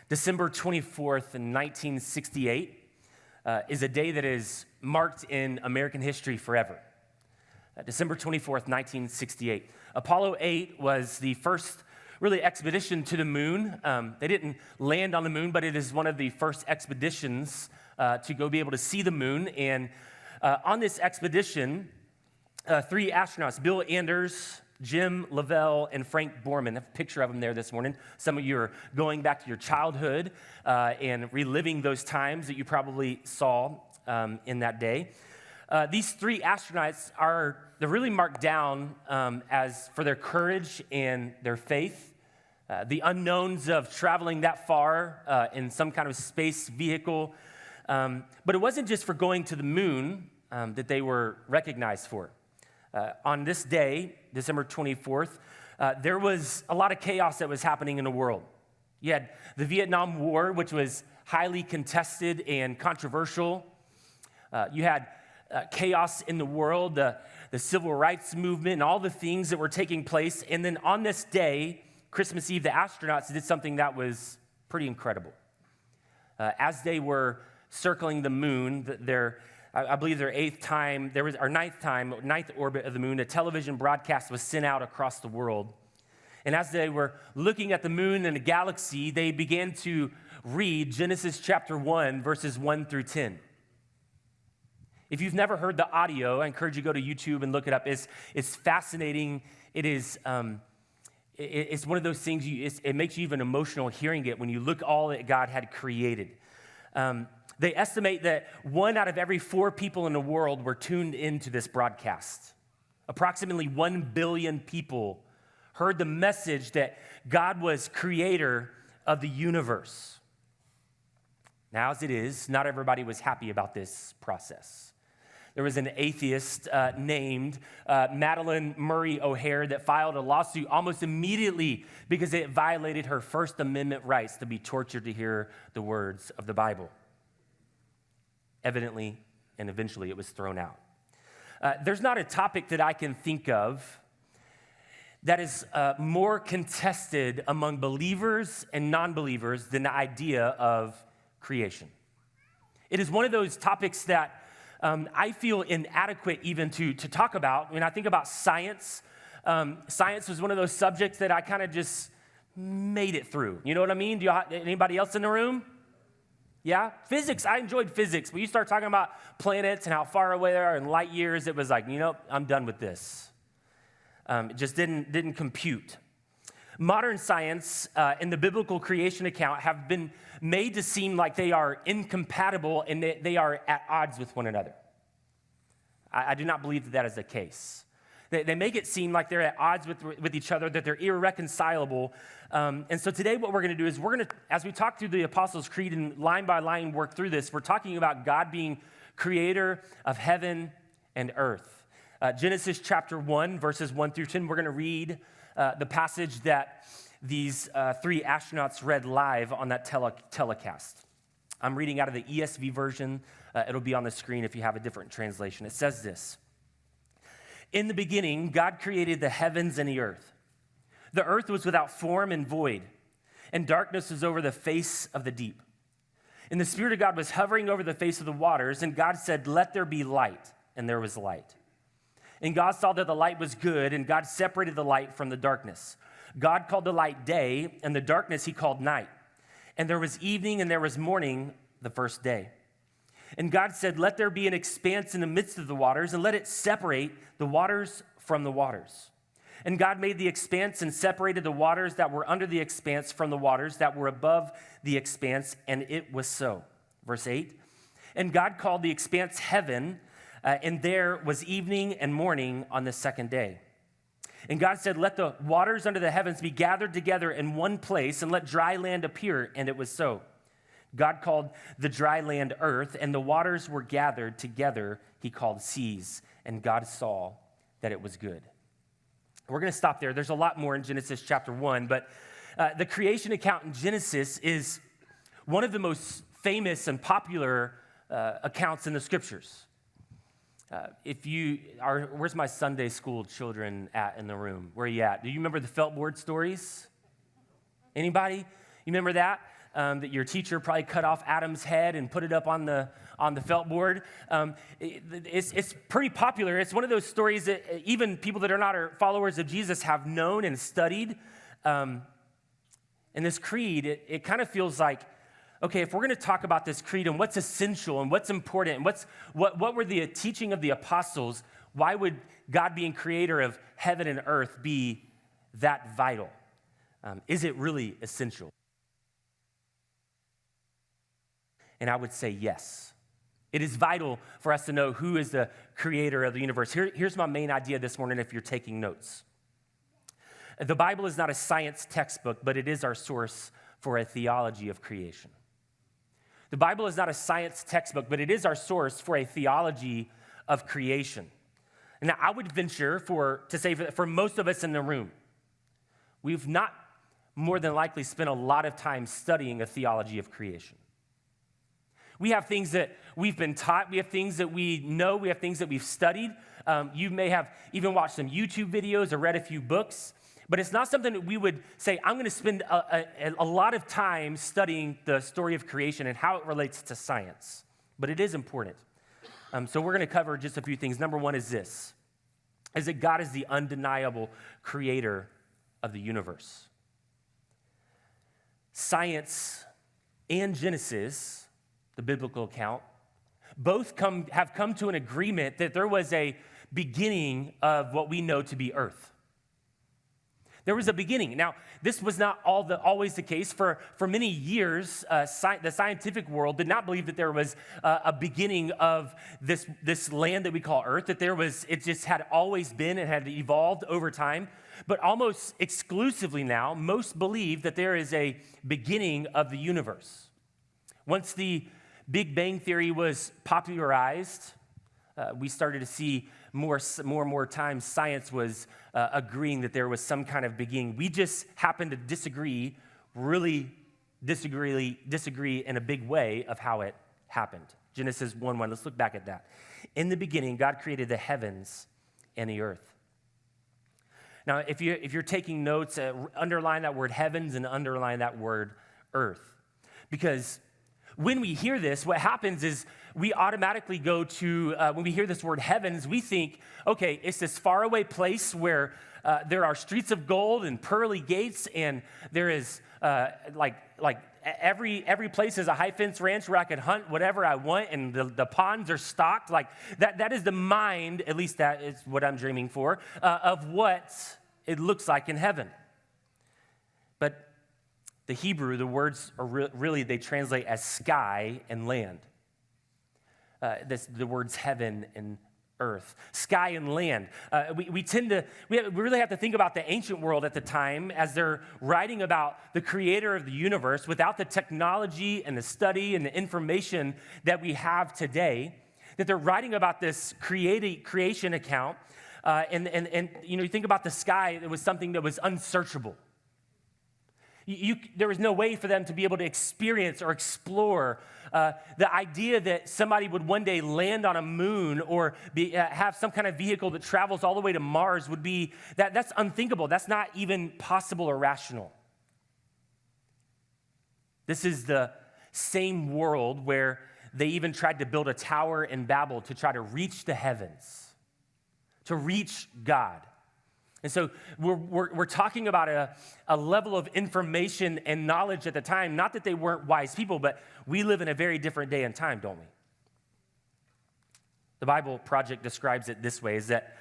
December 24th, 1968 is a day that is marked in American history forever. December 24th, 1968. Apollo 8 was the first really expedition to the moon. They didn't land on the moon, but it is one of the first expeditions to go be able to see the moon. And on this expedition, three astronauts, Bill Anders, Jim Lovell, and Frank Borman. I have a picture of them there this morning. Some of you are going back to your childhood and reliving those times that you probably saw in that day. These three astronauts they're really marked down as for their courage and their faith, the unknowns of traveling that far in some kind of space vehicle. But it wasn't just for going to the moon that they were recognized for. On this day, December 24th, there was a lot of chaos that was happening in the world. You had the Vietnam War, which was highly contested and controversial. You had chaos in the world, the civil rights movement, and all the things that were taking place. And then on this day, Christmas Eve, the astronauts did something that was pretty incredible. As they were circling the moon, I believe their ninth orbit of the moon, a television broadcast was sent out across the world. And as they were looking at the moon and the galaxy, they began to read Genesis chapter 1, verses 1 through 10. If you've never heard the audio, I encourage you to go to YouTube and look it up. It's fascinating. It's one of those things, it makes you even emotional hearing it when you look all that God had created. They estimate that 1 out of every 4 people in the world were tuned into this broadcast. Approximately 1 billion people heard the message that God was creator of the universe. Now, as it is, not everybody was happy about this process. There was an atheist named Madalyn Murray O'Hair that filed a lawsuit almost immediately because it violated her First Amendment rights to be tortured to hear the words of the Bible. Evidently, and eventually it was thrown out. There's not a topic that I can think of that is more contested among believers and non-believers than the idea of creation. It is one of those topics that I feel inadequate even to talk about. When I think about science, science was one of those subjects that I kind of just made it through. You know what I mean? Anybody else in the room? Yeah? Physics, I enjoyed physics. When you start talking about planets and how far away they are in light years, it was like, I'm done with this. It just didn't compute. Modern science and the biblical creation account have been made to seem like they are incompatible and they are at odds with one another. I do not believe that is the case. They make it seem like they're at odds with each other, that they're irreconcilable. And so today what we're going to do is as we talk through the Apostles' Creed and line by line work through this, we're talking about God being creator of heaven and earth. Genesis chapter 1, verses 1 through 10, we're going to read the passage that these three astronauts read live on that telecast. I'm reading out of the ESV version. It'll be on the screen if you have a different translation. It says this: In the beginning, God created the heavens and the earth. The earth was without form and void, and darkness was over the face of the deep. And the Spirit of God was hovering over the face of the waters, and God said, "Let there be light," and there was light. And God saw that the light was good, and God separated the light from the darkness. God called the light day, and the darkness he called night. And there was evening and there was morning the first day. And God said, "Let there be an expanse in the midst of the waters, and let it separate the waters from the waters." And God made the expanse and separated the waters that were under the expanse from the waters that were above the expanse, and it was so. Verse 8, and God called the expanse heaven, and there was evening and morning on the second day. And God said, "Let the waters under the heavens be gathered together in one place, and let dry land appear," and it was so. God called the dry land earth, and the waters were gathered together, he called seas, and God saw that it was good. We're going to stop there. There's a lot more in Genesis chapter 1, but the creation account in Genesis is one of the most famous and popular accounts in the scriptures. Where's my Sunday school children at in the room? Where are you at? Do you remember the felt board stories? Anybody? You remember that? that your teacher probably cut off Adam's head and put it up on the felt board. It's pretty popular. It's one of those stories that even people that are not followers of Jesus have known and studied. And this creed, it kind of feels like, okay, if we're going to talk about this creed and what's essential and what's important and what were the teaching of the apostles, why would God being creator of heaven and earth be that vital? Is it really essential? And I would say yes. It is vital for us to know who is the creator of the universe. Here's my main idea this morning if you're taking notes. The Bible is not a science textbook, but it is our source for a theology of creation. The Bible is not a science textbook, but it is our source for a theology of creation. And I would venture to say for most of us in the room, we've not more than likely spent a lot of time studying a theology of creation. We have things that we've been taught. We have things that we know. We have things that we've studied. You may have even watched some YouTube videos or read a few books. But it's not something that we would say, I'm going to spend a lot of time studying the story of creation and how it relates to science. But it is important. So we're going to cover just a few things. Number one is this, is that God is the undeniable creator of the universe. Science and Genesis, the biblical account, both have come to an agreement that there was a beginning of what we know to be earth. There was a beginning. Now, this was not always the case. For many years, the scientific world did not believe that there was a beginning of this land that we call Earth, that it just had always been and had evolved over time. But almost exclusively now, most believe that there is a beginning of the universe. Once the Big Bang Theory was popularized, we started to see more and more times science was agreeing that there was some kind of beginning. We just happen to disagree in a big way of how it happened. Genesis 1:1, let's look back at that. In the beginning, God created the heavens and the earth. Now, if you're taking notes, underline that word heavens and underline that word earth. Because when we hear this, what happens is we automatically go to, when we hear this word heavens, we think, okay, it's this faraway place where there are streets of gold and pearly gates, and there is every place is a high fence ranch where I could hunt whatever I want, and the ponds are stocked. Like that is the mind, at least that is what I'm dreaming for, of what it looks like in heaven. But the Hebrew, the words are really, they translate as sky and land. The words heaven and earth, sky and land. We really have to think about the ancient world at the time as they're writing about the creator of the universe without the technology and the study and the information that we have today, that they're writing about this creation account. And you think about the sky, it was something that was unsearchable. There was no way for them to be able to experience or explore the idea that somebody would one day land on a moon or have some kind of vehicle that travels all the way to Mars would be, that's unthinkable. That's not even possible or rational. This is the same world where they even tried to build a tower in Babel to try to reach the heavens, to reach God. And so we're talking about a level of information and knowledge at the time, not that they weren't wise people, but we live in a very different day and time, don't we? The Bible Project describes it this way, is that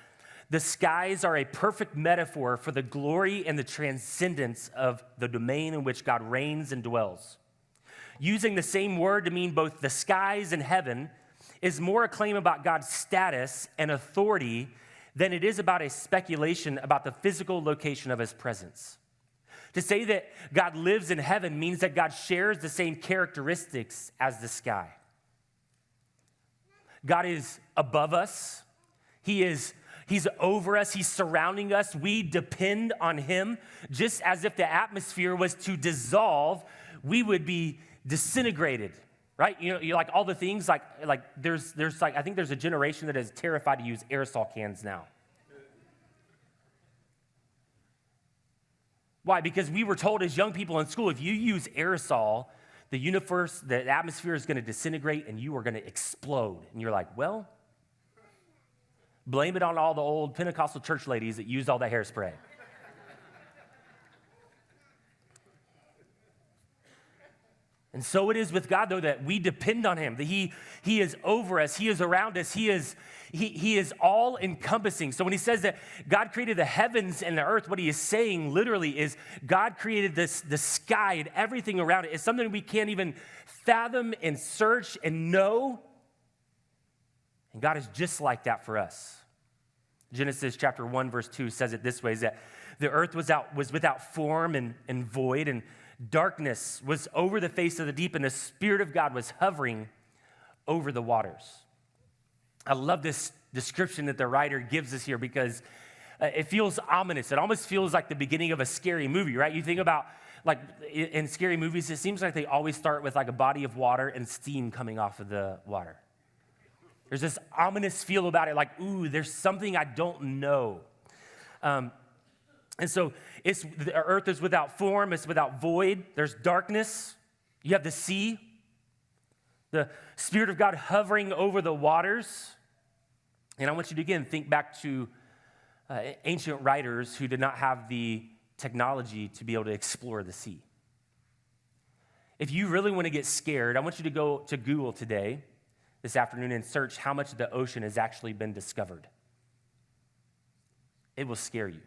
the skies are a perfect metaphor for the glory and the transcendence of the domain in which God reigns and dwells. Using the same word to mean both the skies and heaven is more a claim about God's status and authority than it is about a speculation about the physical location of his presence. To say that God lives in heaven means that God shares the same characteristics as the sky. God is above us. He's over us. He's surrounding us. We depend on him. Just as if the atmosphere was to dissolve, we would be disintegrated. Right? You like all the things like there's I think there's a generation that is terrified to use aerosol cans now. Why? Because we were told as young people in school, if you use aerosol, the universe, the atmosphere is going to disintegrate and you are going to explode. And you're like, well, blame it on all the old Pentecostal church ladies that used all that hairspray. And so it is with God, though, that we depend on him, that he is over us, he is around us, he is all encompassing. So when he says that God created the heavens and the earth, what he is saying literally is God created the sky and everything around it. It's something we can't even fathom and search and know. And God is just like that for us. Genesis chapter 1, verse 2 says it this way, is that the earth was without form and void, and darkness was over the face of the deep, and the Spirit of God was hovering over the waters. I love this description that the writer gives us here because it feels ominous. It almost feels like the beginning of a scary movie, right? You think about, like, in scary movies, it seems like they always start with like a body of water and steam coming off of the water. There's this ominous feel about it, like, ooh, there's something I don't know. And so the earth is without form, it's without void, there's darkness, you have the sea, the Spirit of God hovering over the waters. And I want you to, again, think back to ancient writers who did not have the technology to be able to explore the sea. If you really want to get scared, I want you to go to Google today, this afternoon, and search how much of the ocean has actually been discovered. It will scare you.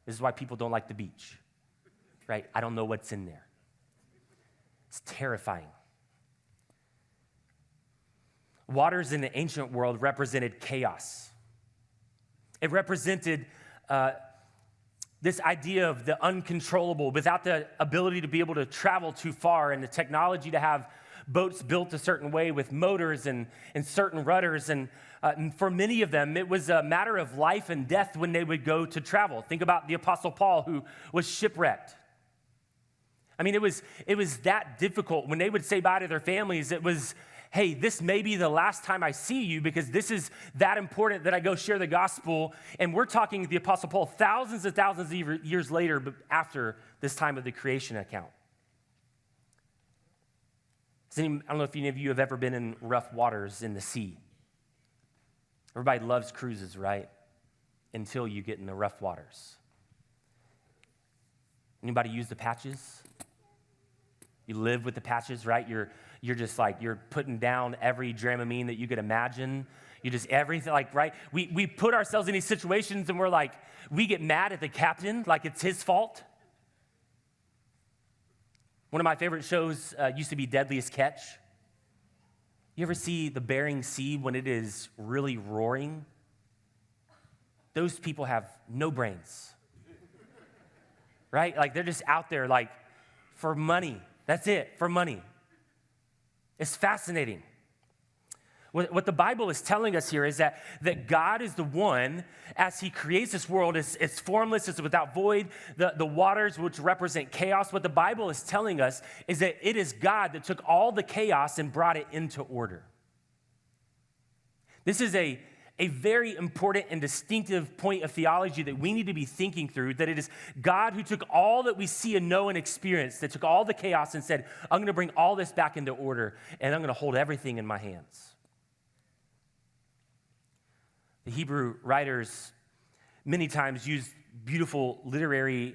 This is why people don't like the beach, right? I don't know what's in there. It's terrifying. Waters in the ancient world represented chaos. It represented this idea of the uncontrollable, without the ability to be able to travel too far and the technology to have boats built a certain way with motors and certain rudders. And for many of them, it was a matter of life and death when they would go to travel. Think about the Apostle Paul, who was shipwrecked. I mean, it was that difficult. When they would say bye to their families, it was, hey, this may be the last time I see you because this is that important that I go share the gospel. And we're talking the Apostle Paul thousands and thousands of years later, but after this time of the creation account. I don't know if any of you have ever been in rough waters in the sea. Everybody loves cruises, right? Until you get in the rough waters. Anybody use the patches? You live with the patches, right? You're just like, you're putting down every Dramamine that you could imagine. You just everything, like, right? We put ourselves in these situations and we're like, we get mad at the captain like it's his fault. One of my favorite shows used to be Deadliest Catch. You ever see the Bering Sea when it is really roaring? Those people have no brains, right? Like, they're just out there, like, for money. That's it, for money. It's fascinating. What the Bible is telling us here is that God is the one, as he creates this world, it's formless, it's without void, the waters which represent chaos. What the Bible is telling us is that it is God that took all the chaos and brought it into order. This is a very important and distinctive point of theology that we need to be thinking through, that it is God who took all that we see and know and experience, that took all the chaos and said, I'm going to bring all this back into order, and I'm going to hold everything in my hands. The Hebrew writers many times use beautiful literary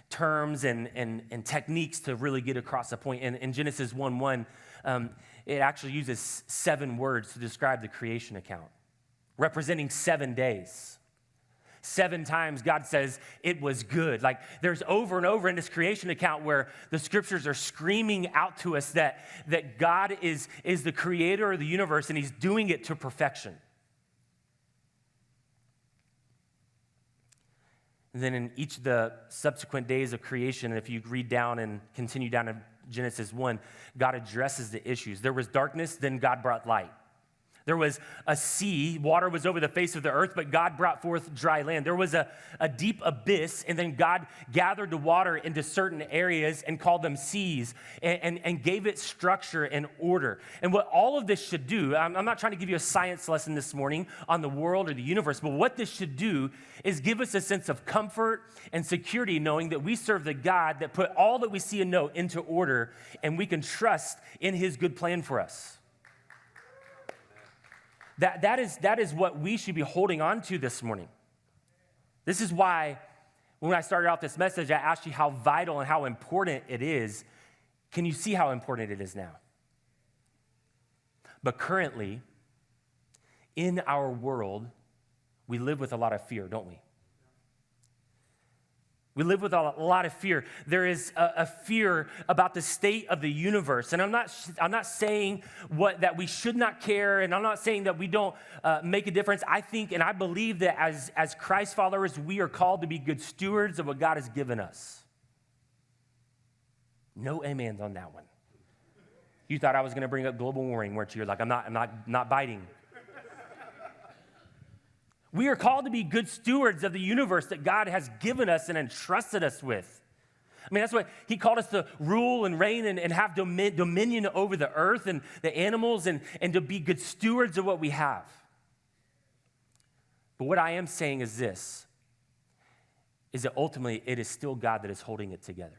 terms and techniques to really get across a point. In Genesis 1:1, it actually uses 7 words to describe the creation account, representing 7 days. 7 times God says it was good. Like, there's over and over in this creation account where the scriptures are screaming out to us that God is the creator of the universe and he's doing it to perfection. And then in each of the subsequent days of creation, if you read down and continue down in Genesis 1, God addresses the issues. There was darkness, then God brought light. There was a sea, water was over the face of the earth, but God brought forth dry land. There was a deep abyss, and then God gathered the water into certain areas and called them seas and gave it structure and order. And what all of this should do, I'm not trying to give you a science lesson this morning on the world or the universe, but what this should do is give us a sense of comfort and security knowing that we serve the God that put all that we see and know into order, and we can trust in his good plan for us. That is what we should be holding on to this morning. This is why when I started out this message, I asked you how vital and how important it is. Can you see how important it is now? But currently, in our world, we live with a lot of fear, don't we? We live with a lot of fear. There is a fear about the state of the universe. And I'm not saying that we should not care, and I'm not saying that we don't make a difference. I think and I believe that as Christ followers, we are called to be good stewards of what God has given us. No amens on that one. You thought I was going to bring up global warming, weren't you? You're like, I'm not biting. We are called to be good stewards of the universe that God has given us and entrusted us with. I mean, that's what he called us to rule and reign and have dominion over the earth and the animals and to be good stewards of what we have. But what I am saying is this, is that ultimately it is still God that is holding it together.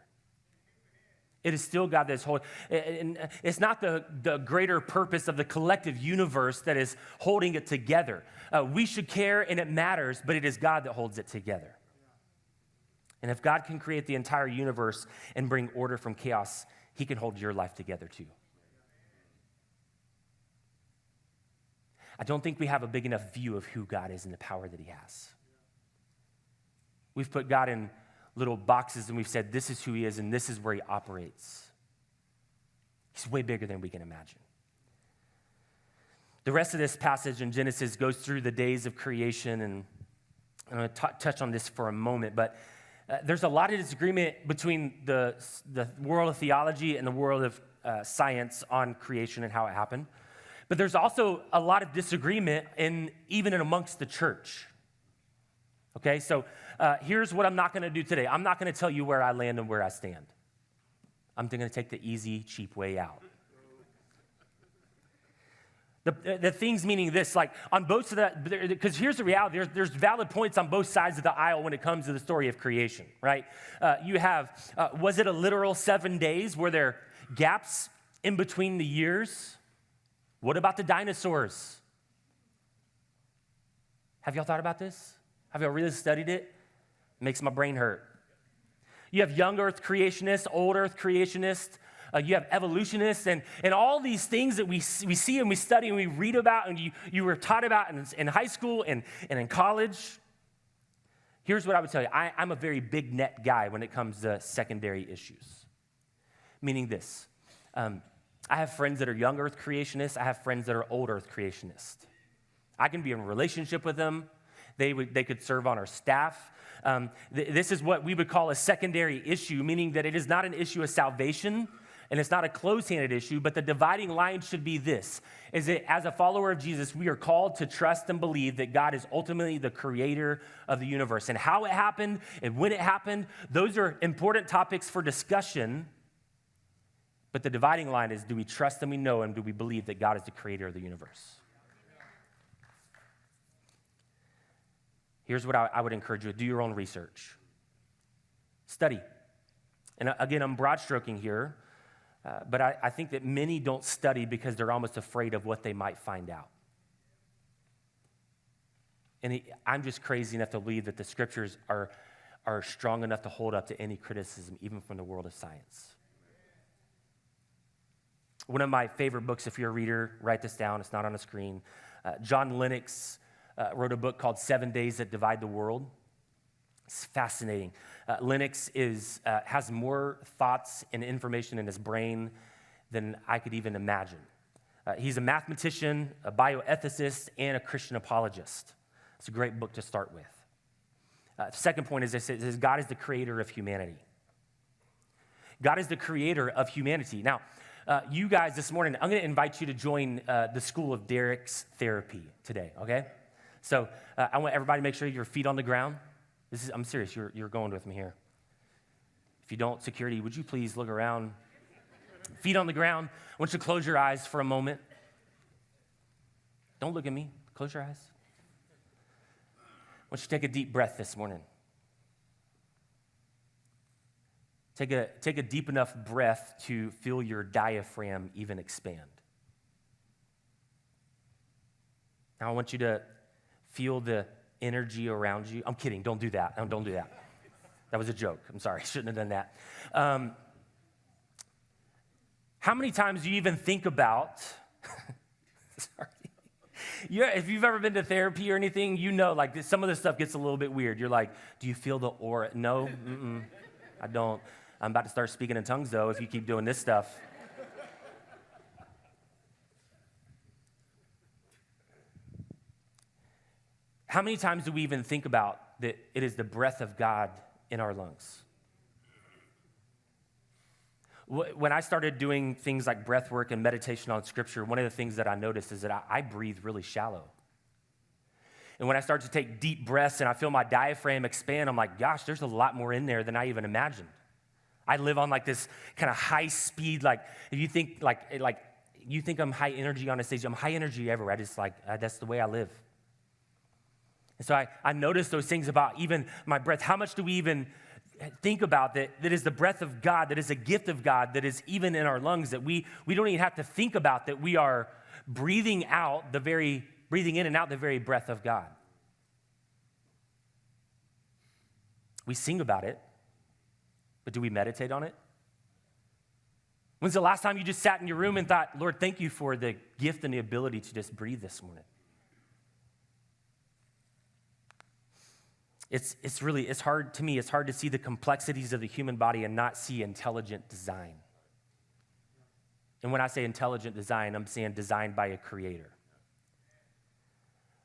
It is still God that is holding. And it's not the greater purpose of the collective universe that is holding it together. We should care and it matters, but it is God that holds it together. And if God can create the entire universe and bring order from chaos, he can hold your life together too. I don't think we have a big enough view of who God is and the power that he has. We've put God in little boxes and we've said, this is who he is and this is where he operates. He's way bigger than we can imagine. The rest of this passage in Genesis goes through the days of creation, and I'm going to touch on this for a moment, but there's a lot of disagreement between the world of theology and the world of science on creation and how it happened. But there's also a lot of disagreement even amongst the church. Okay, so here's what I'm not going to do today. I'm not going to tell you where I land and where I stand. I'm going to take the easy, cheap way out. The things meaning this, like on both of that, because here's the reality, there's valid points on both sides of the aisle when it comes to the story of creation, right? You have, was it a literal 7 days? Were there gaps in between the years? What about the dinosaurs? Have y'all thought about this? Have y'all really studied it? It makes my brain hurt. You have young earth creationists, old earth creationists. You have evolutionists and all these things that we see and we study and we read about and you were taught about in high school and in college. Here's what I would tell you. I'm a very big net guy when it comes to secondary issues. Meaning this. I have friends that are young earth creationists. I have friends that are old earth creationists. I can be in a relationship with them. They could serve on our staff. This is what we would call a secondary issue, meaning that it is not an issue of salvation, and it's not a close-handed issue, but the dividing line should be this, is that as a follower of Jesus, we are called to trust and believe that God is ultimately the creator of the universe. And how it happened and when it happened, those are important topics for discussion, but the dividing line is, do we trust and we know him? Do we believe that God is the creator of the universe? Here's what I would encourage you to do: your own research. Study. And again, I'm broad stroking here, but I think that many don't study because they're almost afraid of what they might find out. And I'm just crazy enough to believe that the scriptures are strong enough to hold up to any criticism, even from the world of science. One of my favorite books, if you're a reader, write this down. It's not on the screen. John Lennox wrote a book called 7 Days That Divide the World. It's fascinating. Lennox has more thoughts and information in his brain than I could even imagine. He's a mathematician, a bioethicist, and a Christian apologist. It's a great book to start with. The second point is God is the creator of humanity. God is the creator of humanity. Now, You guys this morning, I'm going to invite you to join the School of Derek's Therapy today, okay? So I want everybody to make sure your feet on the ground. I'm serious, you're going with me here. If you don't, security, would you please look around? Feet on the ground. I want you to close your eyes for a moment. Don't look at me. Close your eyes. I want you to take a deep breath this morning. Take a deep enough breath to feel your diaphragm even expand. Now I want you to feel the energy around you. I'm kidding. Don't do that. No, don't do that. That was a joke. I'm sorry. I shouldn't have done that. How many times do you even think about, sorry. If you've ever been to therapy or anything, you know, like some of this stuff gets a little bit weird. You're like, do you feel the aura? No, I don't. I'm about to start speaking in tongues, though, if you keep doing this stuff. How many times do we even think about that it is the breath of God in our lungs? When I started doing things like breath work and meditation on Scripture, one of the things that I noticed is that I breathe really shallow. And when I start to take deep breaths and I feel my diaphragm expand, I'm like, gosh, there's a lot more in there than I even imagined. I live on like this kind of high speed, like if you think like you think I'm high energy on a stage, I'm high energy everywhere. I just that's the way I live. And so I noticed those things about even my breath. How much do we even think about that is the breath of God, that is a gift of God, that is even in our lungs, that we don't even have to think about, that we are breathing in and out the very breath of God. We sing about it, but do we meditate on it? When's the last time you just sat in your room and thought, Lord, thank you for the gift and the ability to just breathe this morning? It's hard to me. It's hard to see the complexities of the human body and not see intelligent design. And when I say intelligent design, I'm saying designed by a creator.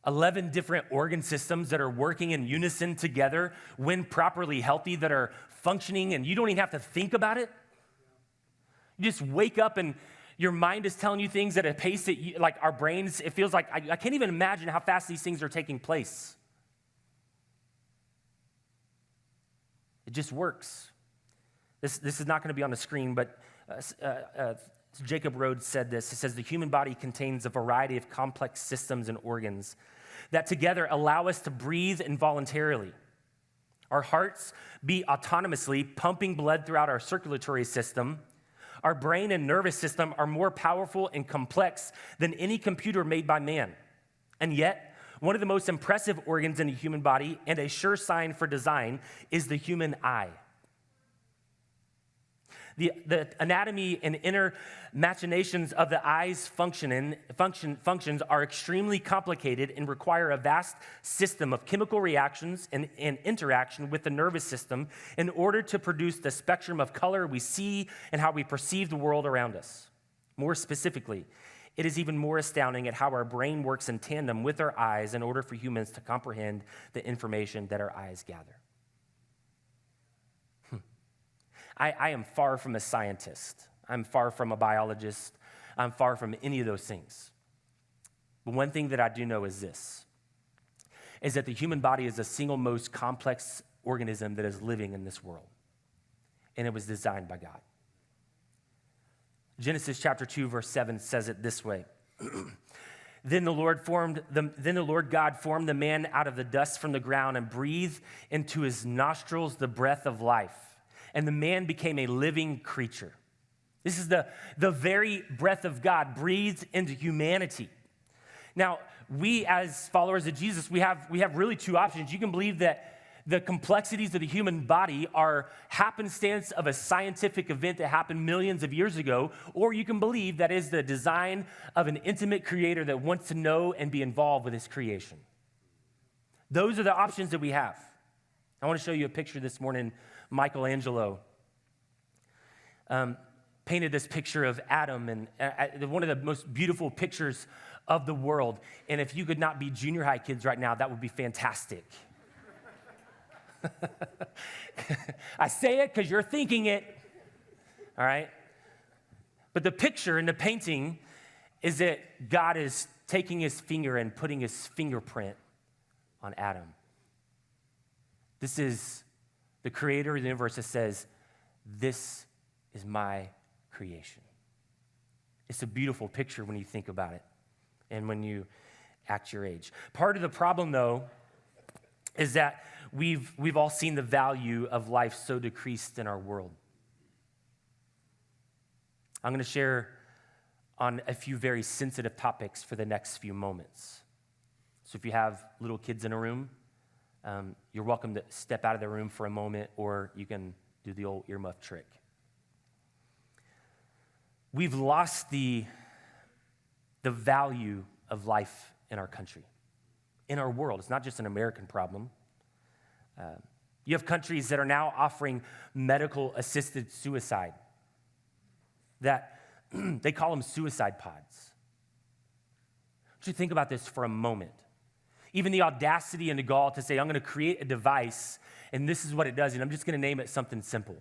11 different organ systems that are working in unison together when properly healthy, that are functioning, and you don't even have to think about it. You just wake up and your mind is telling you things at a pace that like our brains, it feels like, I can't even imagine how fast these things are taking place. It just works. This is not going to be on the screen, but Jacob Rhodes said this. He says, the human body contains a variety of complex systems and organs that together allow us to breathe involuntarily. Our hearts beat autonomously, pumping blood throughout our circulatory system. Our brain and nervous system are more powerful and complex than any computer made by man. And yet, one of the most impressive organs in the human body and a sure sign for design is the human eye. The anatomy and inner machinations of the eye's functions are extremely complicated and require a vast system of chemical reactions and interaction with the nervous system in order to produce the spectrum of color we see and how we perceive the world around us. More specifically, it is even more astounding at how our brain works in tandem with our eyes in order for humans to comprehend the information that our eyes gather. I am far from a scientist. I'm far from a biologist. I'm far from any of those things. But one thing that I do know is this, is that the human body is the single most complex organism that is living in this world. And it was designed by God. Genesis chapter 2, verse 7 says it this way. Then the Lord God formed the man out of the dust from the ground and breathed into his nostrils the breath of life. And the man became a living creature. This is the very breath of God breathed into humanity. Now, we as followers of Jesus, we have really two options. You can believe that the complexities of the human body are happenstance of a scientific event that happened millions of years ago, or you can believe that is the design of an intimate creator that wants to know and be involved with his creation. Those are the options that we have. I want to show you a picture this morning. Michelangelo painted this picture of Adam, and one of the most beautiful pictures of the world. And if you could not be junior high kids right now, that would be fantastic. I say it because you're thinking it, all right? But the picture in the painting is that God is taking his finger and putting his fingerprint on Adam. This is the creator of the universe that says, this is my creation. It's a beautiful picture when you think about it and when you act your age. Part of the problem, though, is that we've all seen the value of life so decreased in our world. I'm going to share on a few very sensitive topics for the next few moments. So if you have little kids in a room, you're welcome to step out of the room for a moment, or you can do the old earmuff trick. We've lost the value of life in our country, in our world. It's not just an American problem. You have countries that are now offering medical-assisted suicide, that they call them suicide pods. I want you to think about this for a moment. Even the audacity and the gall to say, I'm going to create a device, and this is what it does, and I'm just going to name it something simple.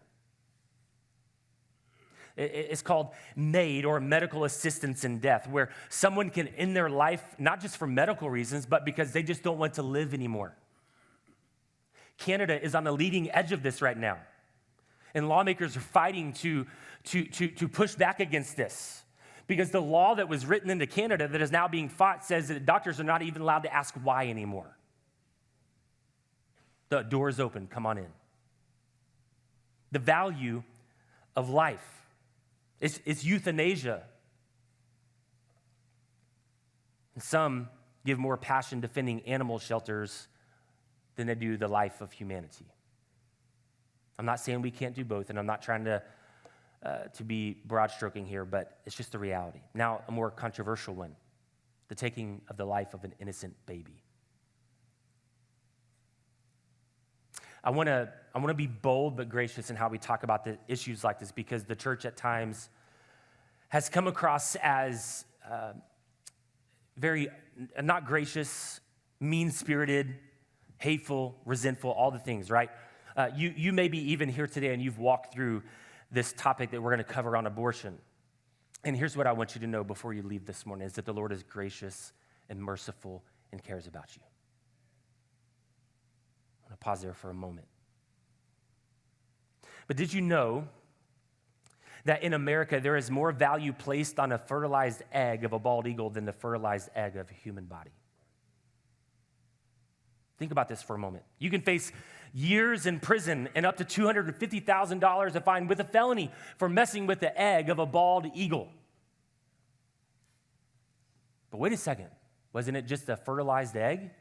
It's called MAID, or medical assistance in death, where someone can end their life, not just for medical reasons, but because they just don't want to live anymore. Canada is on the leading edge of this right now, and lawmakers are fighting to push back against this, because the law that was written into Canada that is now being fought says that doctors are not even allowed to ask why anymore. The door is open, come on in. The value of life is euthanasia. And some give more passion defending animal shelters than they do the life of humanity. I'm not saying we can't do both, and I'm not trying to be broad-stroking here, but it's just the reality. Now, a more controversial one, the taking of the life of an innocent baby. I want to be bold but gracious in how we talk about the issues like this, because the church at times has come across as very not gracious, mean-spirited, hateful, resentful, all the things, right? You may be even here today and you've walked through this topic that we're going to cover on abortion. And here's what I want you to know before you leave this morning, is that the Lord is gracious and merciful and cares about you. I'm going to pause there for a moment. But did you know that in America there is more value placed on a fertilized egg of a bald eagle than the fertilized egg of a human body? Think about this for a moment. You can face years in prison and up to $250,000 a fine with a felony for messing with the egg of a bald eagle. But wait a second, wasn't it just a fertilized egg?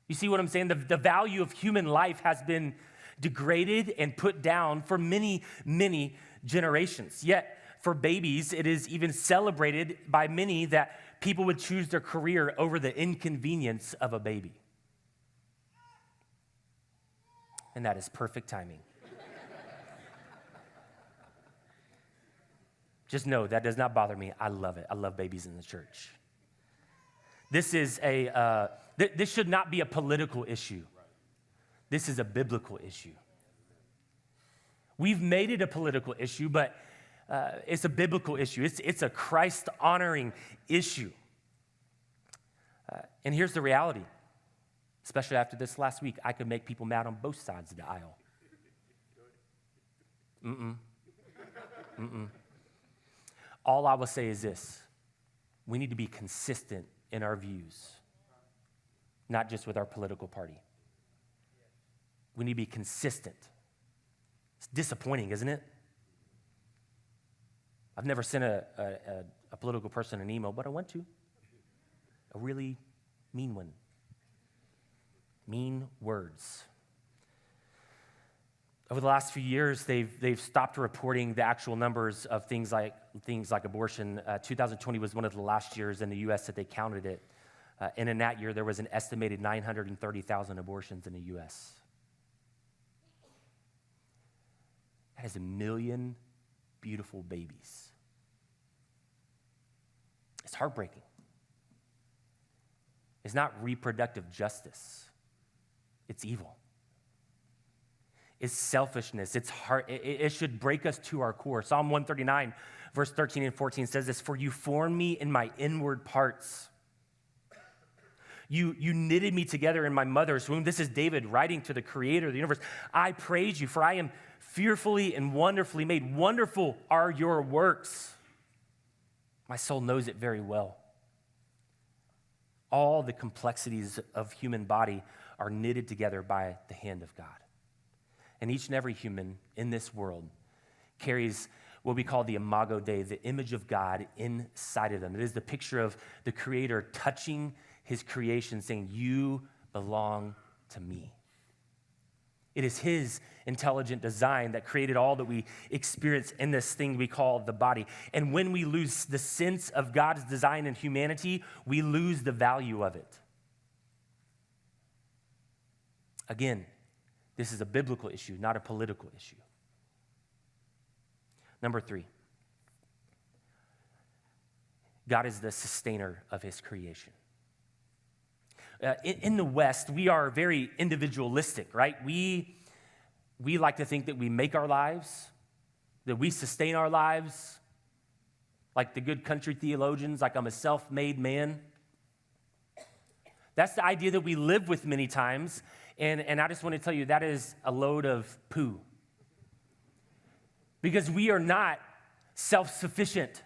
You see what I'm saying? The value of human life has been degraded and put down for many, many generations. Yet, for babies, it is even celebrated by many that people would choose their career over the inconvenience of a baby. And that is perfect timing. Just know that does not bother me. I love it. I love babies in the church. This is this should not be a political issue. This is a biblical issue. We've made it a political issue, but it's a biblical issue. It's a Christ-honoring issue. And here's the reality. Especially after this last week, I could make people mad on both sides of the aisle. All I will say is this. We need to be consistent in our views, not just with our political party. We need to be consistent. It's disappointing, isn't it? I've never sent a political person an email, but I want to. A really mean one. Mean words. Over the last few years, they've stopped reporting the actual numbers of things like abortion. 2020 was one of the last years in the U.S. that they counted it. And in that year, there was an estimated 930,000 abortions in the U.S. That is 1 million beautiful babies. It's heartbreaking. It's not reproductive justice. It's evil. is selfishness. It's heart. It should break us to our core. Psalm 139, verse 13 and 14 says this, "For you formed me in my inward parts. You knitted me together in my mother's womb." This is David writing to the creator of the universe. "I praise you, for I am fearfully and wonderfully made. Wonderful are your works. My soul knows it very well." All the complexities of human body are knitted together by the hand of God. And each and every human in this world carries what we call the imago Dei, the image of God inside of them. It is the picture of the Creator touching his creation, saying, "You belong to me." It is his intelligent design that created all that we experience in this thing we call the body. And when we lose the sense of God's design in humanity, we lose the value of it. Again, this is a biblical issue, not a political issue. Number 3, God is the sustainer of his creation. In the West, we are very individualistic, right? We like to think that we make our lives, that we sustain our lives, like the good country theologians, like I'm a self-made man. That's the idea that we live with many times, and I just want to tell you that is a load of poo. Because we are not self-sufficient.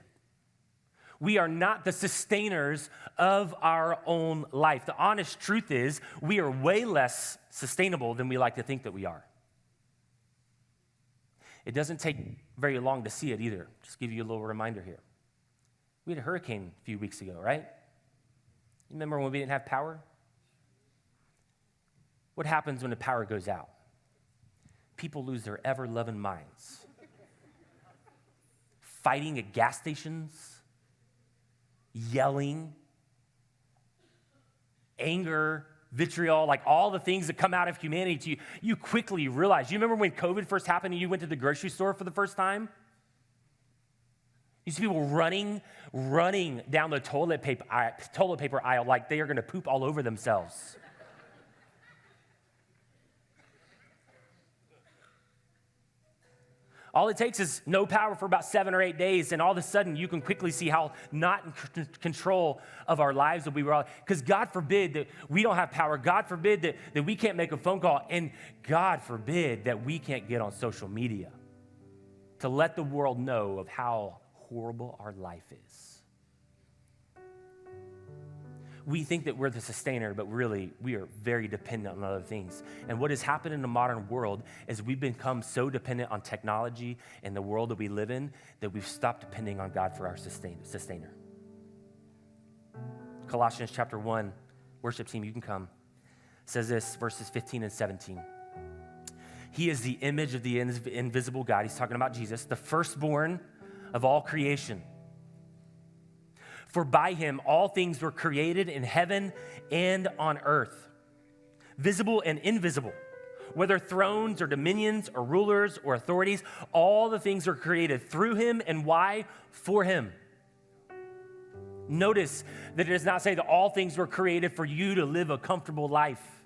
We are not the sustainers of our own life. The honest truth is we are way less sustainable than we like to think that we are. It doesn't take very long to see it either. Just give you a little reminder here. We had a hurricane a few weeks ago, right? You remember when we didn't have power? What happens when the power goes out? People lose their ever-loving minds. Fighting at gas stations, yelling, anger, vitriol, like all the things that come out of humanity to you, you quickly realize. You remember when COVID first happened and you went to the grocery store for the first time? You see people running down the toilet paper aisle like they are going to poop all over themselves. All it takes is no power for about 7 or 8 days, and all of a sudden you can quickly see how not in control of our lives that we were all. Because God forbid that we don't have power. God forbid that we can't make a phone call. And God forbid that we can't get on social media to let the world know of how horrible our life is. We think that we're the sustainer, but really we are very dependent on other things. And what has happened in the modern world is we've become so dependent on technology and the world that we live in that we've stopped depending on God for our sustainer. Colossians chapter 1, worship team, you can come, says this, verses 15 and 17. He is the image of the invisible God. He's talking about Jesus, the firstborn of all creation. For by him all things were created in heaven and on earth, visible and invisible, whether thrones or dominions or rulers or authorities, all the things are created through him. And why? For him. Notice that it does not say that all things were created for you to live a comfortable life.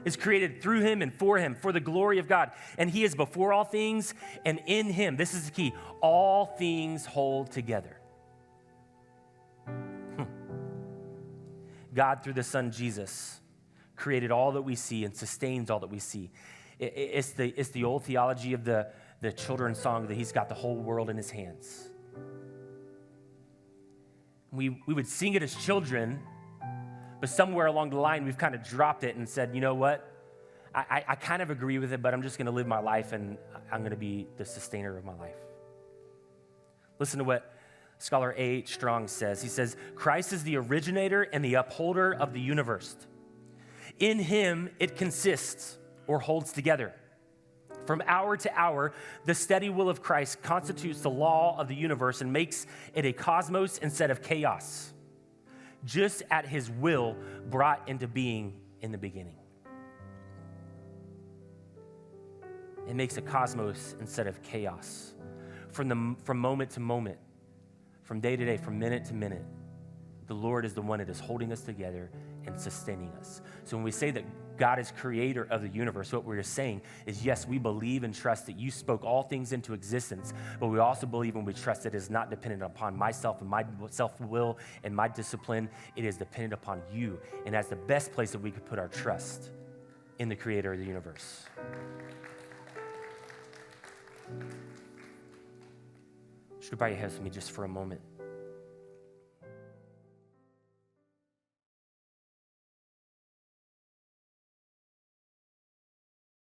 It's created through him and for him, for the glory of God. And he is before all things, and in him, this is the key, all things hold together. God, through the Son, Jesus, created all that we see and sustains all that we see. It's the old theology of the children's song that he's got the whole world in his hands. We would sing it as children, but somewhere along the line, we've kind of dropped it and said, you know what? I kind of agree with it, but I'm just going to live my life, and I'm going to be the sustainer of my life. Listen to what scholar A.H. Strong says. He says, Christ is the originator and the upholder of the universe. In him, it consists or holds together. From hour to hour, the steady will of Christ constitutes the law of the universe and makes it a cosmos instead of chaos, just at his will brought into being in the beginning. It makes a cosmos instead of chaos. From moment to moment, from day to day, from minute to minute, the Lord is the one that is holding us together and sustaining us. So when we say that God is creator of the universe, what we're saying is, yes, we believe and trust that you spoke all things into existence, but we also believe and we trust that it is not dependent upon myself and my self-will and my discipline. It is dependent upon you. And that's the best place that we could put our trust, in the creator of the universe. Just bow your heads with me just for a moment.